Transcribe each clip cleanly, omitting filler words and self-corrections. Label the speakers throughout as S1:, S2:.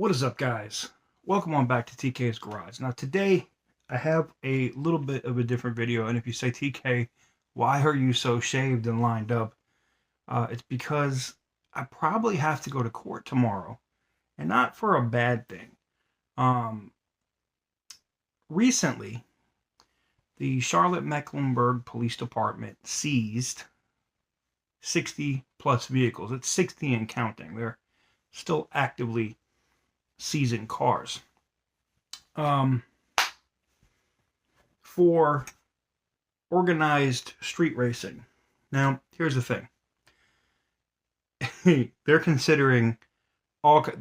S1: What is up, guys? Welcome on back to TK's Garage. Now, today I have a little bit of a different video, and if you say, TK, why are you so shaved and lined up? It's because I probably have to go to court tomorrow, and not for a bad thing. Um, Recently, the Charlotte-Mecklenburg Police Department seized 60 plus vehicles. It's 60 and counting. They're still actively seizing cars. For organized street racing. Now, here's the thing. They're considering all. I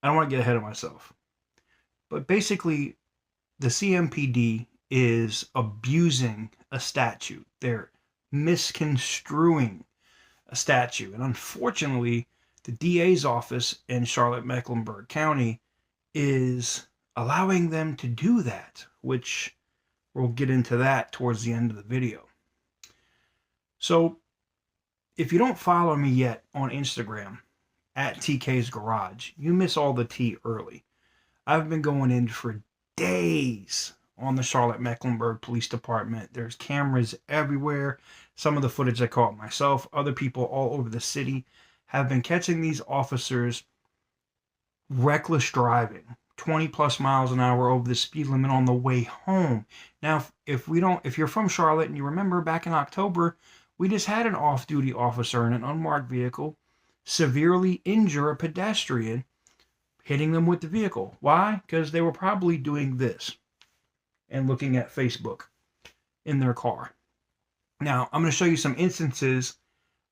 S1: don't want to get ahead of myself, but basically, the CMPD is abusing a statute. They're misconstruing a statute, and unfortunately, the DA's office in Charlotte-Mecklenburg County is allowing them to do that, which we'll get into that towards the end of the video. So, if you don't follow me yet on Instagram, at TK's Garage, you miss all the tea early. I've been going in for days on the Charlotte-Mecklenburg Police Department. There's cameras everywhere. Some of the footage I caught myself. Other people all over the city have been catching these officers reckless driving, 20 plus miles an hour over the speed limit on the way home. Now, if you're from Charlotte and you remember back in October, we just had an off-duty officer in an unmarked vehicle severely injure a pedestrian, hitting them with the vehicle. Why? Because they were probably doing this and looking at Facebook in their car. Now, I'm going to show you some instances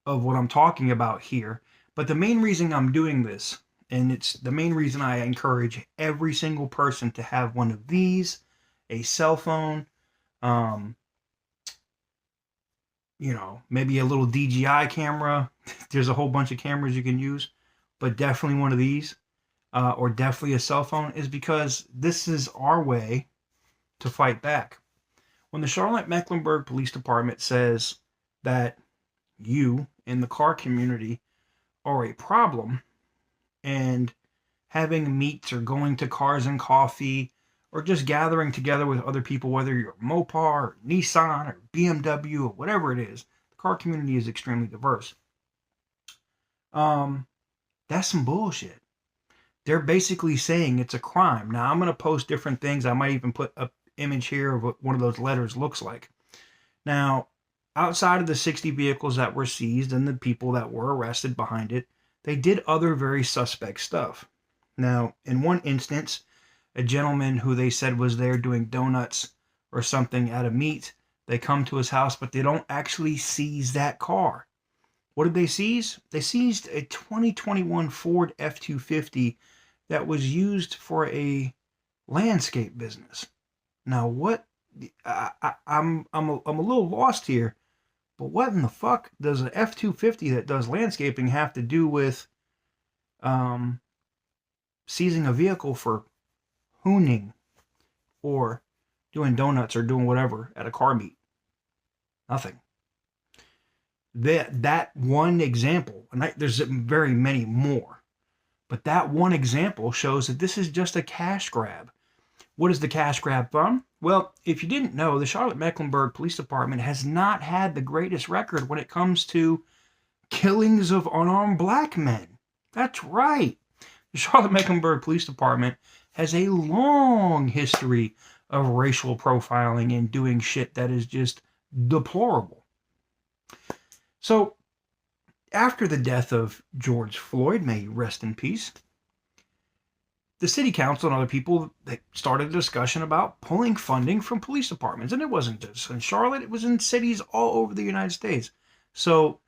S1: of what I'm talking about here, but the main reason I'm doing this, and it's the main reason I encourage every single person to have one of these, a cell phone, maybe a little DJI camera. There's a whole bunch of cameras you can use, but definitely one of these, or definitely a cell phone, is because this is our way to fight back. When the Charlotte-Mecklenburg Police Department says that you in the car community are a problem, and having meets or going to Cars and Coffee or just gathering together with other people, whether you're Mopar or Nissan or BMW or whatever it is, the car community is extremely diverse. That's some bullshit. They're basically saying it's a crime. Now, I'm going to post different things. I might even put an image here of what one of those letters looks like. Now, outside of the 60 vehicles that were seized and the people that were arrested behind it, they did other very suspect stuff. Now, in one instance, a gentleman who they said was there doing donuts or something at a meet, they come to his house, but they don't actually seize that car. What did they seize? They seized a 2021 Ford F-250 that was used for a landscape business. Now, what? I'm a little lost here, but what in the fuck does an F-250 that does landscaping have to do with seizing a vehicle for hooning or doing donuts or doing whatever at a car meet? Nothing. That one example, and there's very many more, but that one example shows that this is just a cash grab. What is the cash grab from? Well, if you didn't know, the Charlotte-Mecklenburg Police Department has not had the greatest record when it comes to killings of unarmed black men. That's right. The Charlotte-Mecklenburg Police Department has a long history of racial profiling and doing shit that is just deplorable. So, after the death of George Floyd, may he rest in peace, the city council and other people, they started a discussion about pulling funding from police departments. And it wasn't just in Charlotte, it was in cities all over the United States. So,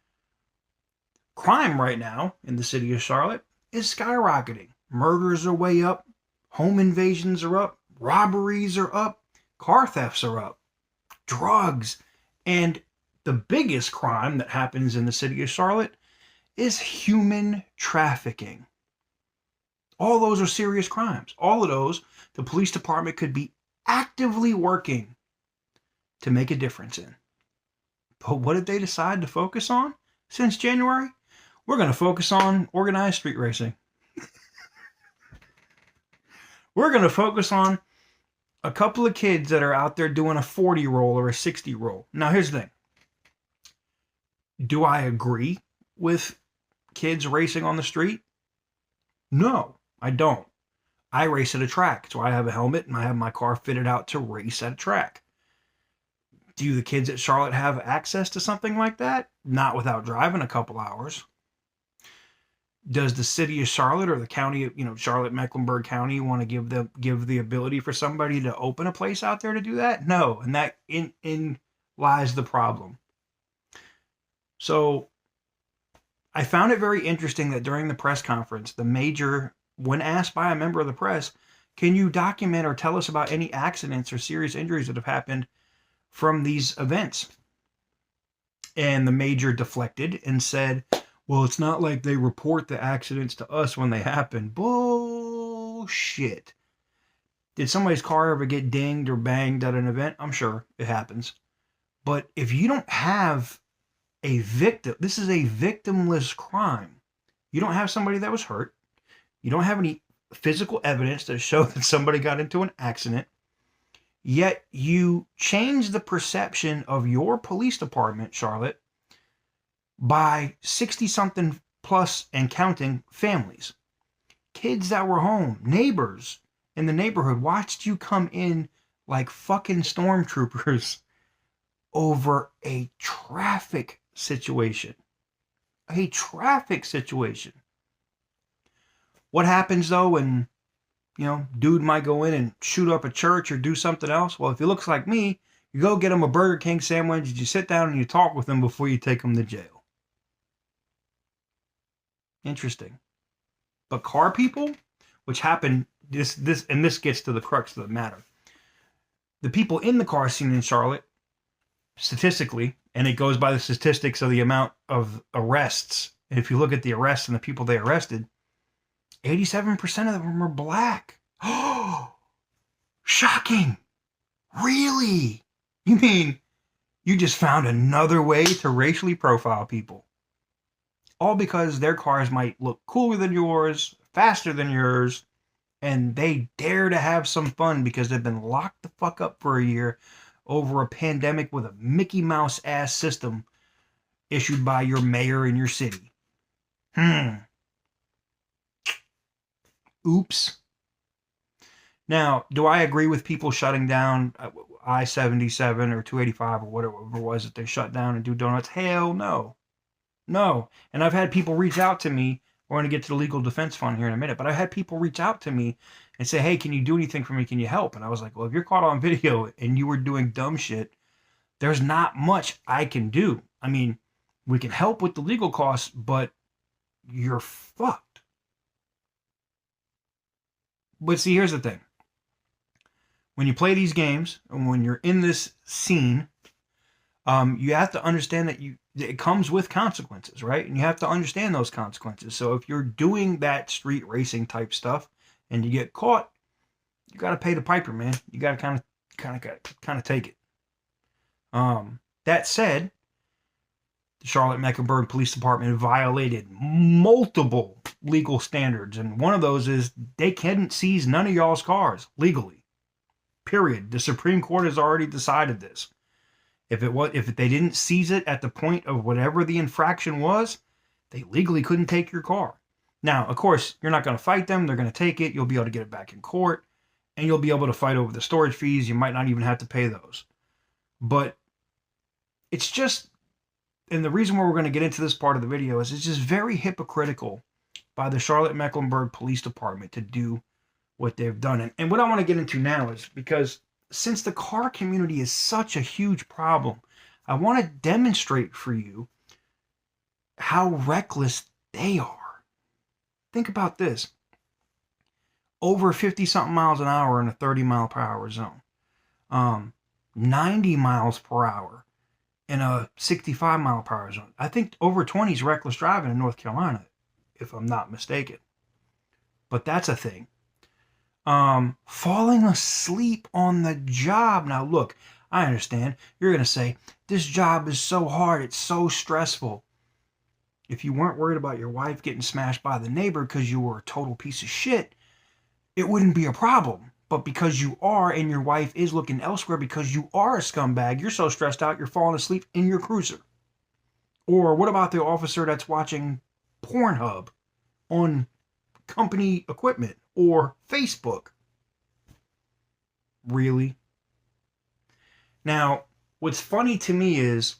S1: crime right now in the city of Charlotte is skyrocketing. Murders are way up, home invasions are up, robberies are up, car thefts are up, drugs, and the biggest crime that happens in the city of Charlotte is human trafficking. All those are serious crimes. All of those, the police department could be actively working to make a difference in. But what did they decide to focus on since January? We're going to focus on organized street racing. We're going to focus on a couple of kids that are out there doing a 40 roll or a 60 roll. Now, here's the thing. Do I agree with kids racing on the street? No, I don't. I race at a track, so I have a helmet and I have my car fitted out to race at a track. Do the kids at Charlotte have access to something like that? Not without driving a couple hours. Does the city of Charlotte or the county of, Charlotte, Mecklenburg County want to give the ability for somebody to open a place out there to do that? No, and that in lies the problem. So I found it very interesting that during the press conference, the major, when asked by a member of the press, can you document or tell us about any accidents or serious injuries that have happened from these events? And the major deflected and said, well, it's not like they report the accidents to us when they happen. Bullshit. Did somebody's car ever get dinged or banged at an event? I'm sure it happens. But if you don't have a victim, this is a victimless crime. You don't have somebody that was hurt. You don't have any physical evidence to show that somebody got into an accident. Yet you change the perception of your police department, Charlotte, by 60-something plus and counting families. Kids that were home, neighbors in the neighborhood watched you come in like fucking stormtroopers over a traffic situation. A traffic situation. What happens though when, dude might go in and shoot up a church or do something else? Well, if he looks like me, you go get him a Burger King sandwich, you sit down and you talk with him before you take him to jail. Interesting. But car people, which happen, this gets to the crux of the matter. The people in the car scene in Charlotte, statistically, and it goes by the statistics of the amount of arrests. And if you look at the arrests and the people they arrested, 87% of them are black. Oh, shocking. Really? You mean you just found another way to racially profile people? All because their cars might look cooler than yours, faster than yours, and they dare to have some fun because they've been locked the fuck up for a year over a pandemic with a Mickey Mouse ass system issued by your mayor in your city. Oops. Now, do I agree with people shutting down I-77 or 285 or whatever it was that they shut down and do donuts? Hell no. No. And I've had people reach out to me. We're going to get to the legal defense fund here in a minute, but I had people reach out to me and say, hey, can you do anything for me? Can you help? And I was like, well, if you're caught on video and you were doing dumb shit, there's not much I can do. I mean, we can help with the legal costs, but you're fucked. But see, here's the thing. When you play these games and when you're in this scene, you have to understand that it comes with consequences, right? And you have to understand those consequences. So if you're doing that street racing type stuff and you get caught, you got to pay the piper, man. You got to kind of take it. That said, the Charlotte Mecklenburg Police Department violated multiple legal standards, and one of those is they can't seize none of y'all's cars legally. Period. The Supreme Court has already decided this. If they didn't seize it at the point of whatever the infraction was, they legally couldn't take your car. Now, of course, you're not going to fight them. They're going to take it. You'll be able to get it back in court, and you'll be able to fight over the storage fees. You might not even have to pay those. But it's just, and the reason why we're going to get into this part of the video is it's just very hypocritical by the Charlotte Mecklenburg Police Department to do what they've done. And what I want to get into now is because since the car community is such a huge problem, I want to demonstrate for you how reckless they are. Think about this. Over 50-something miles an hour in a 30-mile-per-hour zone. 90 miles per hour in a 65-mile-per-hour zone. I think over 20 is reckless driving in North Carolina, if I'm not mistaken. But that's a thing. Falling asleep on the job. Now, look, I understand. You're going to say, this job is so hard. It's so stressful. If you weren't worried about your wife getting smashed by the neighbor because you were a total piece of shit, it wouldn't be a problem. But because you are, and your wife is looking elsewhere because you are a scumbag, you're so stressed out, you're falling asleep in your cruiser. Or what about the officer that's watching Pornhub on company equipment or Facebook? Really? Now, what's funny to me is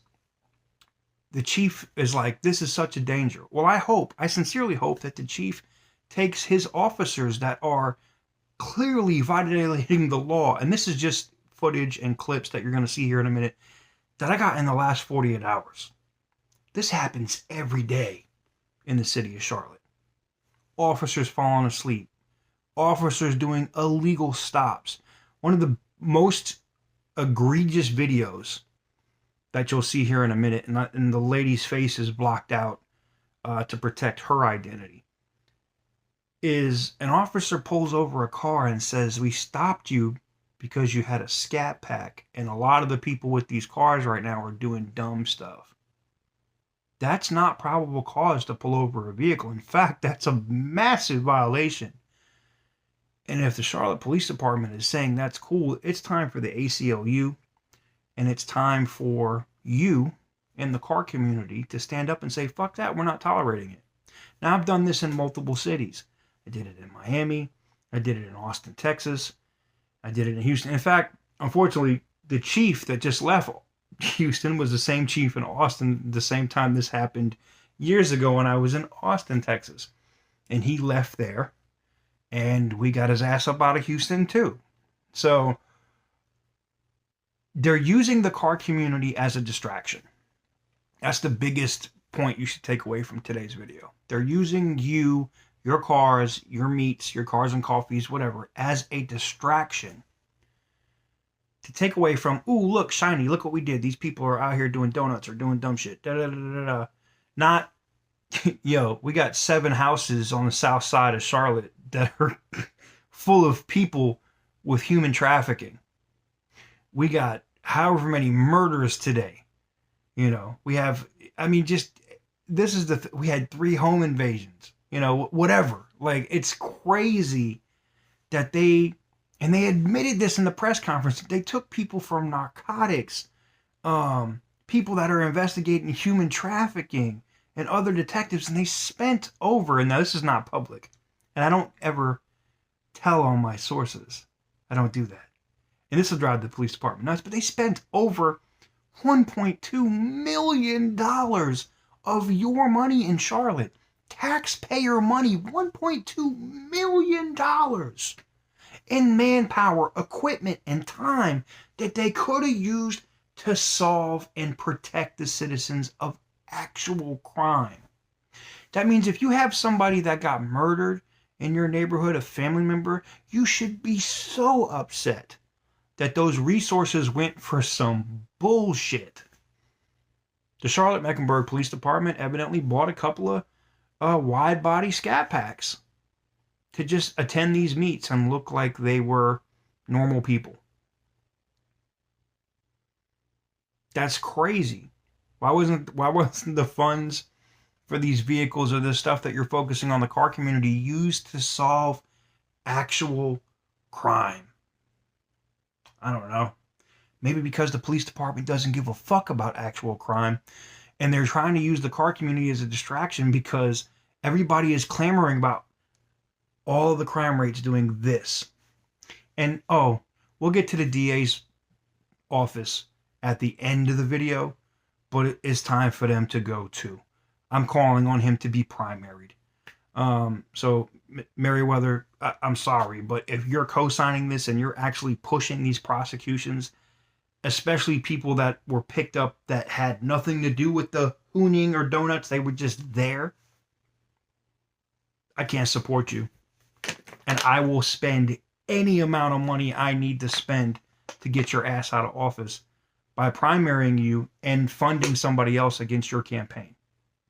S1: the chief is like, this is such a danger. Well, I sincerely hope that the chief takes his officers that are clearly violating the law, and this is just footage and clips that you're going to see here in a minute that I got in the last 48 hours. This happens every day in the city of Charlotte. Officers falling asleep, officers doing illegal stops. One of the most egregious videos that you'll see here in a minute, and the lady's face is blocked out to protect her identity, is an officer pulls over a car and says, we stopped you because you had a scat pack, and a lot of the people with these cars right now are doing dumb stuff. That's not probable cause to pull over a vehicle. In fact, that's a massive violation. And if the Charlotte Police Department is saying that's cool, it's time for the ACLU, and it's time for you in the car community to stand up and say, fuck that, we're not tolerating it. Now, I've done this in multiple cities. I did it in Miami. I did it in Austin, Texas. I did it in Houston. In fact, unfortunately, the chief that just left Houston was the same chief in Austin the same time this happened years ago when I was in Austin, Texas. And he left there, and we got his ass up out of Houston too. So they're using the car community as a distraction. That's the biggest point you should take away from today's video. They're using you, your cars, your meats, your cars and coffees, whatever, as a distraction to take away from, ooh, look, shiny, look what we did. These people are out here doing donuts or doing dumb shit. Da, da, da, da, da. Not, yo, we got 7 houses on the south side of Charlotte that are full of people with human trafficking. We got however many murders today. You know, we have, I mean, just, this is we had 3 home invasions, you know, whatever. Like, it's crazy that and they admitted this in the press conference, they took people from narcotics, people that are investigating human trafficking and other detectives, and they spent over, and now this is not public, and I don't ever tell on my sources. I don't do that. And this will drive the police department nuts, but they spent over $1.2 million of your money in Charlotte. Taxpayer money, $1.2 million in manpower, equipment, and time that they could have used to solve and protect the citizens of actual crime. That means if you have somebody that got murdered in your neighborhood, a family member, you should be so upset that those resources went for some bullshit. The Charlotte-Mecklenburg Police Department evidently bought a couple of wide-body scat packs to just attend these meets and look like they were normal people. That's crazy. Why wasn't the funds for these vehicles or the stuff that you're focusing on the car community used to solve actual crime? I don't know. Maybe because the police department doesn't give a fuck about actual crime, and they're trying to use the car community as a distraction because everybody is clamoring about all of the crime rates doing this. And we'll get to the DA's office at the end of the video, but it is time for them to go too. I'm calling on him to be primaried. So Merriweather, I'm sorry, but if you're co-signing this and you're actually pushing these prosecutions, especially people that were picked up that had nothing to do with the hooning or donuts, they were just there, I can't support you. And I will spend any amount of money I need to spend to get your ass out of office by primarying you and funding somebody else against your campaign.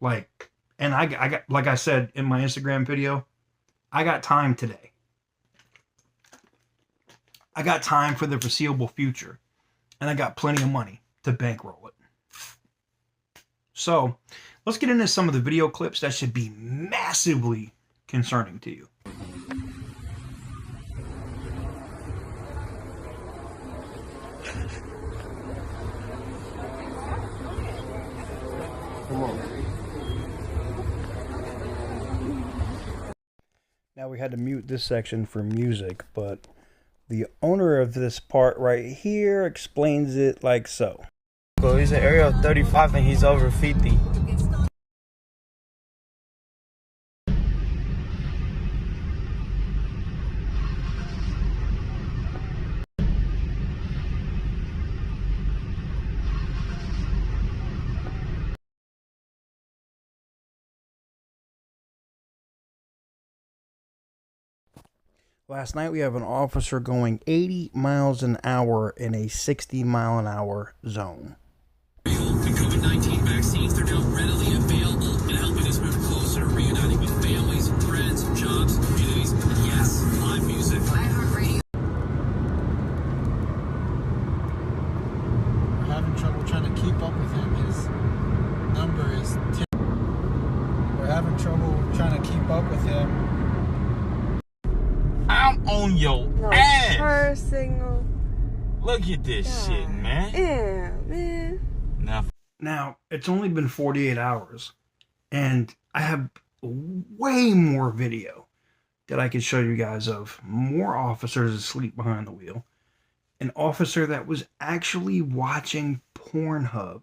S1: And I got, like I said in my Instagram video, I got time today. I got time for the foreseeable future. And I got plenty of money to bankroll it. So, let's get into some of the video clips that should be massively concerning to you. Now we had to mute this section for music, but the owner of this part right here explains it like so.
S2: He's an area of 35 and he's over 50.
S1: Last night we have an officer going 80 miles an hour in a 60 mile an hour zone.
S3: The COVID-19 vaccines, they're now readily available and helping us move closer to reuniting with families, friends, jobs, communities, and yes, live music.
S4: We're having trouble trying to keep up with him. His number is 10. We're having trouble trying to keep up with him.
S5: I'm on your ass.
S6: Her signal.
S5: Look at this shit, man.
S6: Yeah, man.
S1: Now, it's only been 48 hours, and I have way more video that I could show you guys of more officers asleep behind the wheel. An officer that was actually watching Pornhub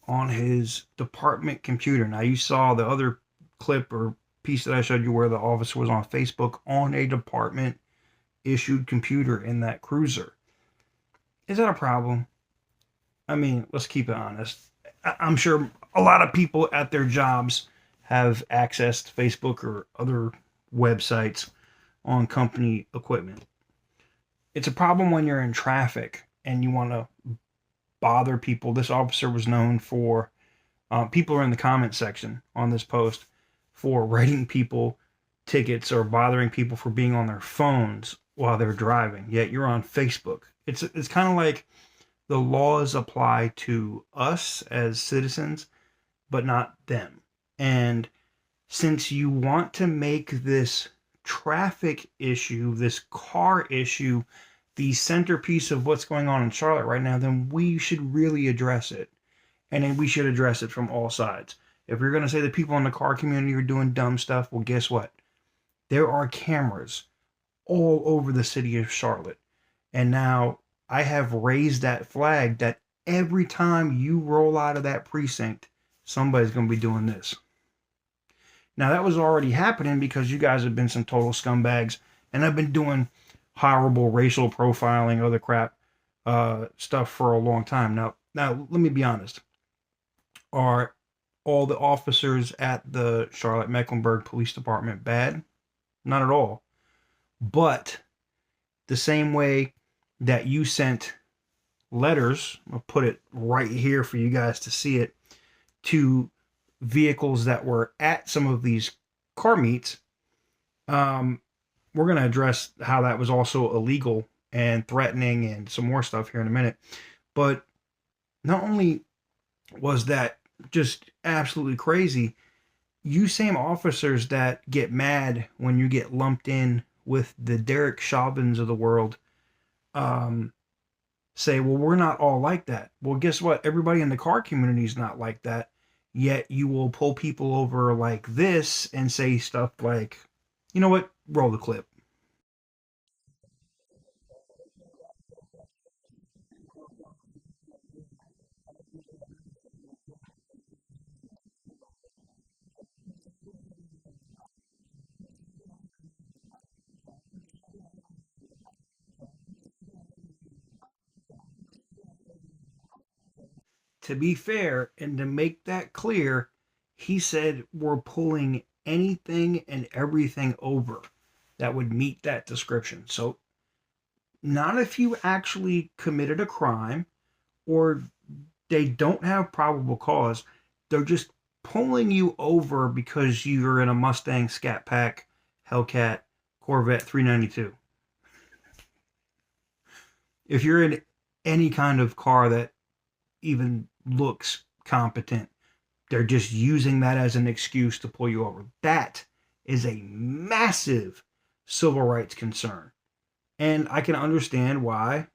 S1: on his department computer. Now, you saw the other clip or piece that I showed you where the officer was on Facebook on a department issued computer in that cruiser. Is that a problem? I mean, let's keep it honest. I'm sure a lot of people at their jobs have access to Facebook or other websites on company equipment. It's a problem when you're in traffic and you want to bother people. This officer was known for, people are in the comment section on this post, for writing people tickets or bothering people for being on their phones while they're driving, yet you're on Facebook. It's kind of like the laws apply to us as citizens, but not them. And since you want to make this traffic issue, this car issue, the centerpiece of what's going on in Charlotte right now, then we should really address it. And then we should address it from all sides. If you're going to say that people in the car community are doing dumb stuff, well, guess what? There are cameras all over the city of Charlotte. And now I have raised that flag that every time you roll out of that precinct, somebody's going to be doing this. Now, that was already happening because you guys have been some total scumbags, and I've been doing horrible racial profiling, other crap stuff for a long time. Now, let me be honest. Are all the officers at the Charlotte-Mecklenburg Police Department bad? Not at all. But the same way that you sent letters, I'll put it right here for you guys to see it, to vehicles that were at some of these car meets, we're going to address how that was also illegal and threatening and some more stuff here in a minute. But not only was that just absolutely crazy, you same officers that get mad when you get lumped in with the Derek Chauvins of the world say, well, we're not all like that. Well, guess what? Everybody in the car community is not like that. Yet you will pull people over like this and say stuff like, you know what? Roll the clip. To be fair, and to make that clear, he said we're pulling anything and everything over that would meet that description. So, not if you actually committed a crime or they don't have probable cause. They're just pulling you over because you're in a Mustang, Scat Pack, Hellcat, Corvette 392. If you're in any kind of car that even looks competent, they're just using that as an excuse to pull you over. That is a massive civil rights concern. And I can understand why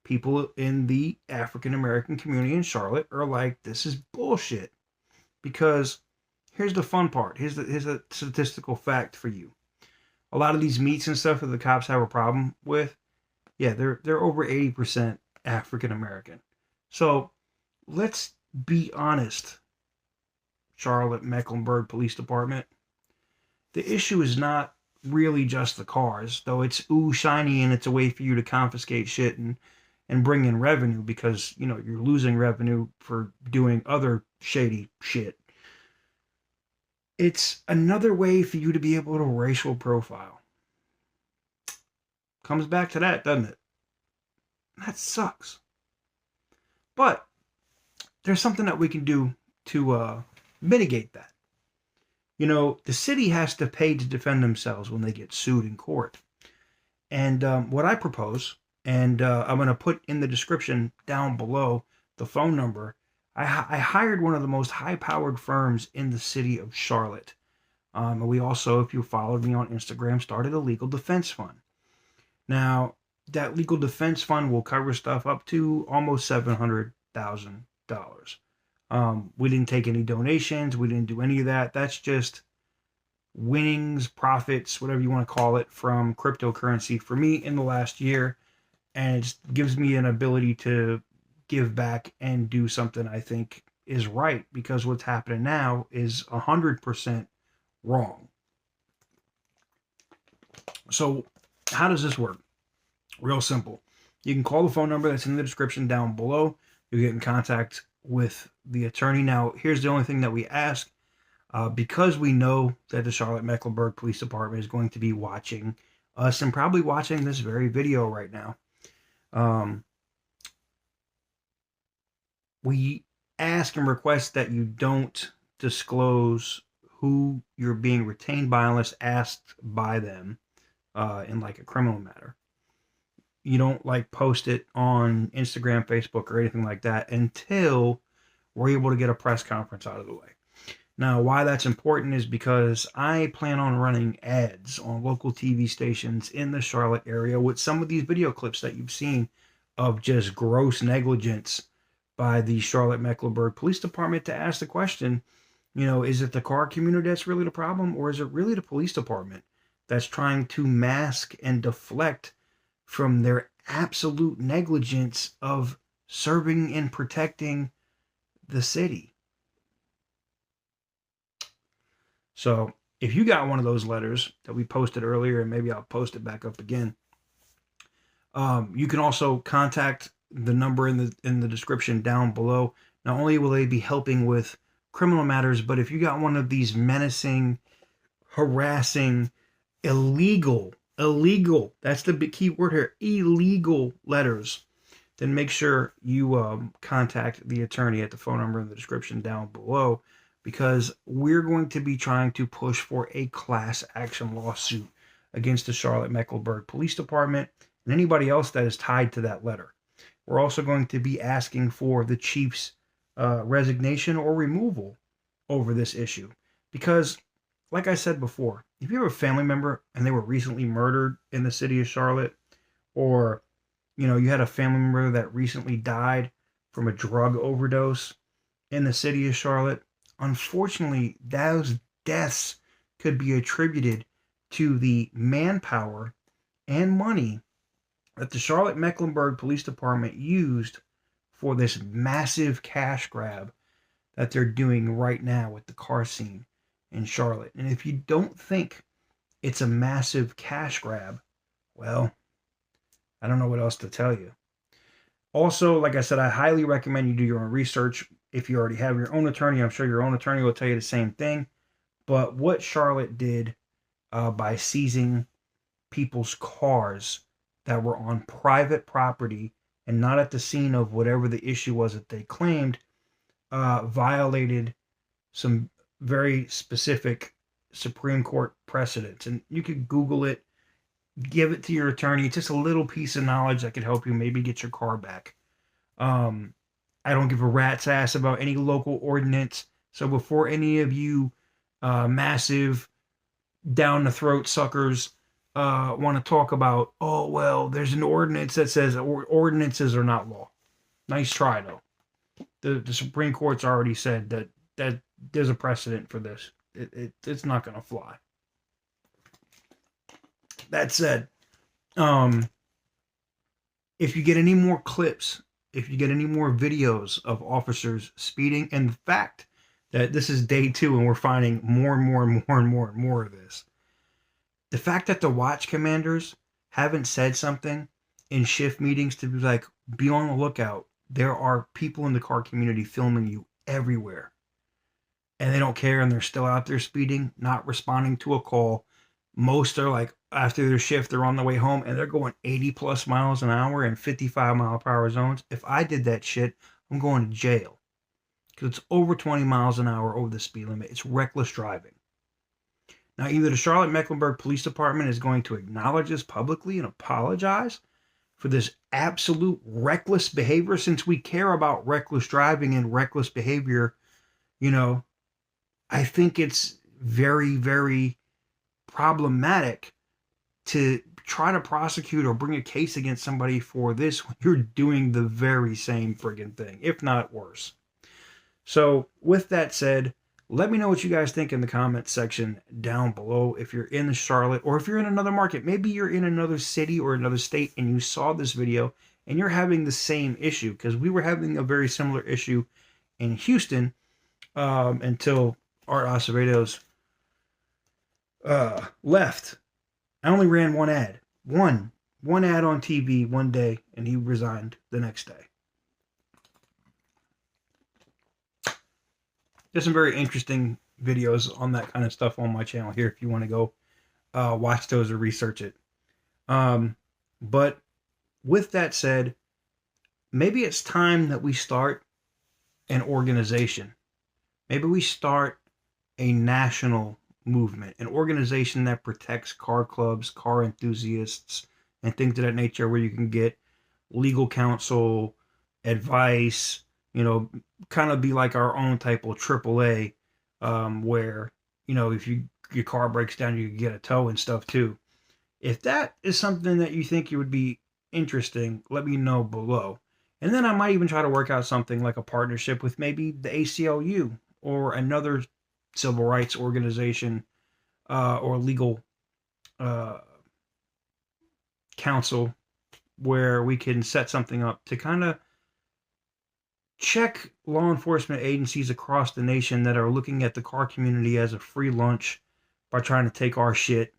S1: people in the African American community in Charlotte are like, this is bullshit. Because here's the fun part. Here's a statistical fact for you. a lot of these meats and stuff that the cops have a problem with, yeah, they're over 80% African American. So let's be honest, Charlotte Mecklenburg Police Department. The issue is not really just the cars, though it's ooh shiny and it's a way for you to confiscate shit and bring in revenue because, you know, you're losing revenue for doing other shady shit. It's another way for you to be able to racial profile. Comes back to that, doesn't it? That sucks. But there's something that we can do to mitigate that. You know, the city has to pay to defend themselves when they get sued in court. And what I propose, and I'm going to put in the description down below the phone number, I hired one of the most high-powered firms in the city of Charlotte. And we also, if you followed me on Instagram, started a legal defense fund. Now, that legal defense fund will cover stuff up to almost $700,000. We didn't take any donations. We didn't do any of that. That's just winnings, profits, whatever you want to call it, from cryptocurrency for me in the last year. And it gives me an ability to give back and do something I think is right, because what's happening now is 100% wrong. So how does this work? Real simple. You can call the phone number that's in the description down below. You'll get in contact with the attorney. Now, here's the only thing that we ask. Because we know that the Charlotte Mecklenburg Police Department is going to be watching us and probably watching this very video right now. We ask and request that you don't disclose who you're being retained by unless asked by them in like a criminal matter. You don't like post it on Instagram, Facebook, or anything like that until we're able to get a press conference out of the way. Now, why that's important is because I plan on running ads on local TV stations in the Charlotte area with some of these video clips that you've seen of just gross negligence by the Charlotte Mecklenburg Police Department, to ask the question, you know, is it the car community that's really the problem, or is it really the police department that's trying to mask and deflect from their absolute negligence of serving and protecting the city? So if you got one of those letters that we posted earlier, and maybe I'll post it back up again, you can also contact the number in the description down below. Not only will they be helping with criminal matters, but if you got one of these menacing, harassing, illegal, that's the big key word here, illegal letters, then make sure you contact the attorney at the phone number in the description down below, because we're going to be trying to push for a class action lawsuit against the Charlotte Mecklenburg Police Department and anybody else that is tied to that letter. We're also going to be asking for the chief's resignation or removal over this issue, because, like I said before, if you have a family member and they were recently murdered in the city of Charlotte, or, you know, you had a family member that recently died from a drug overdose in the city of Charlotte, unfortunately, those deaths could be attributed to the manpower and money that the Charlotte Mecklenburg Police Department used for this massive cash grab that they're doing right now with the car scene in Charlotte. And if you don't think it's a massive cash grab, well, I don't know what else to tell you. Also, like I said, I highly recommend you do your own research. If you already have your own attorney, I'm sure your own attorney will tell you the same thing. But what Charlotte did by seizing people's cars that were on private property and not at the scene of whatever the issue was that they claimed, violated some very specific Supreme Court precedents. And you could Google it, give it to your attorney. It's just a little piece of knowledge that could help you maybe get your car back. I don't give a rat's ass about any local ordinance. So before any of you massive down the throat suckers want to talk about, oh, well, there's an ordinance that says ordinances are not law. Nice try, though. The Supreme Court's already said that there's a precedent for this. It's not going to fly. that said, if you get any more clips, if you get any more videos of officers speeding, and the fact that this is day 2 and we're finding more and more and more and more and more of this, the fact that the watch commanders haven't said something in shift meetings to be like, be on the lookout. There are people in the car community filming you everywhere. And they don't care, and they're still out there speeding, not responding to a call. Most are like, after their shift, they're on the way home, and they're going 80 plus miles an hour in 55 mile per hour zones. If I did that shit, I'm going to jail. Because it's over 20 miles an hour over the speed limit. It's reckless driving. Now, either the Charlotte-Mecklenburg Police Department is going to acknowledge this publicly and apologize for this absolute reckless behavior, since we care about reckless driving and reckless behavior. You know, I think it's very, very problematic to try to prosecute or bring a case against somebody for this when you're doing the very same friggin' thing, if not worse. So, with that said, let me know what you guys think in the comments section down below. If you're in the Charlotte, or if you're in another market, maybe you're in another city or another state and you saw this video and you're having the same issue, because we were having a very similar issue in Houston until Art Acevedo's left. I only ran one ad. One ad on TV one day, and he resigned the next day. There's some very interesting videos on that kind of stuff on my channel here if you want to go watch those or research it. But with that said, maybe it's time that we start an organization. Maybe we start a national movement, an organization that protects car clubs, car enthusiasts, and things of that nature, where you can get legal counsel, advice, you know, kind of be like our own type of AAA, where, you know, if your car breaks down, you can get a tow and stuff too. If that is something that you think you would be interesting, let me know below. And then I might even try to work out something like a partnership with maybe the ACLU or another civil rights organization or legal council, where we can set something up to kind of check law enforcement agencies across the nation that are looking at the car community as a free lunch by trying to take our shit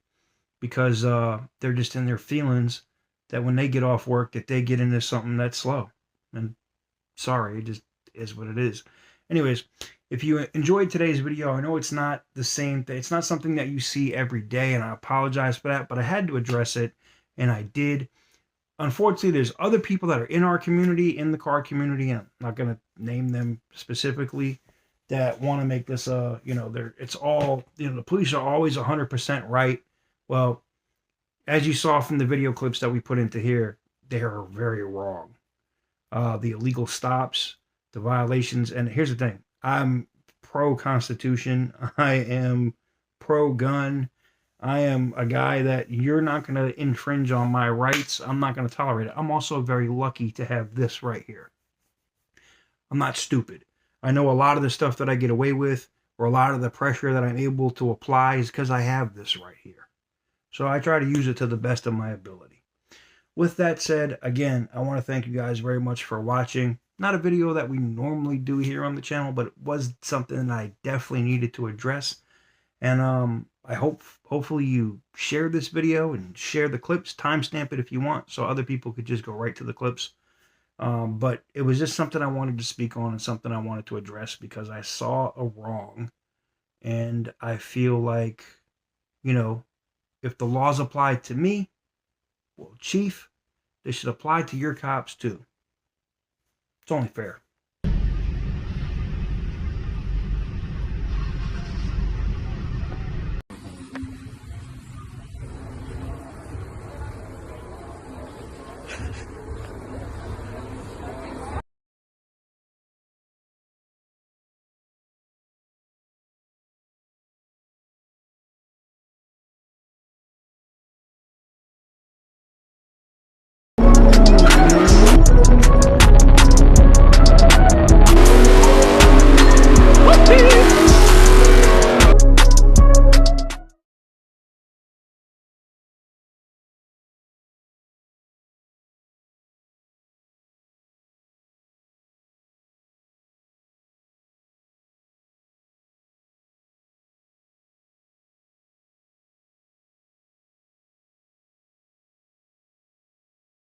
S1: because they're just in their feelings that when they get off work that they get into something that's slow. And sorry, it just is what it is. Anyways, if you enjoyed today's video, I know it's not the same thing. It's not something that you see every day, and I apologize for that, but I had to address it, and I did. Unfortunately, there's other people that are in our community, in the car community, and I'm not going to name them specifically, that want to make this, you know, it's all, you know, the police are always 100% right. Well, as you saw from the video clips that we put into here, they are very wrong. The illegal stops, the violations, and here's the thing. I'm pro-Constitution. I am pro-gun. I am a guy that you're not going to infringe on my rights. I'm not going to tolerate it. I'm also very lucky to have this right here. I'm not stupid. I know a lot of the stuff that I get away with, or a lot of the pressure that I'm able to apply, is because I have this right here. So I try to use it to the best of my ability. With that said, again, I want to thank you guys very much for watching. Not a video that we normally do here on the channel, but it was something that I definitely needed to address. And I hopefully you share this video and share the clips, timestamp it if you want, so other people could just go right to the clips. But it was just something I wanted to speak on and something I wanted to address because I saw a wrong. And I feel like, you know, if the laws apply to me, well, Chief, they should apply to your cops too. It's only fair.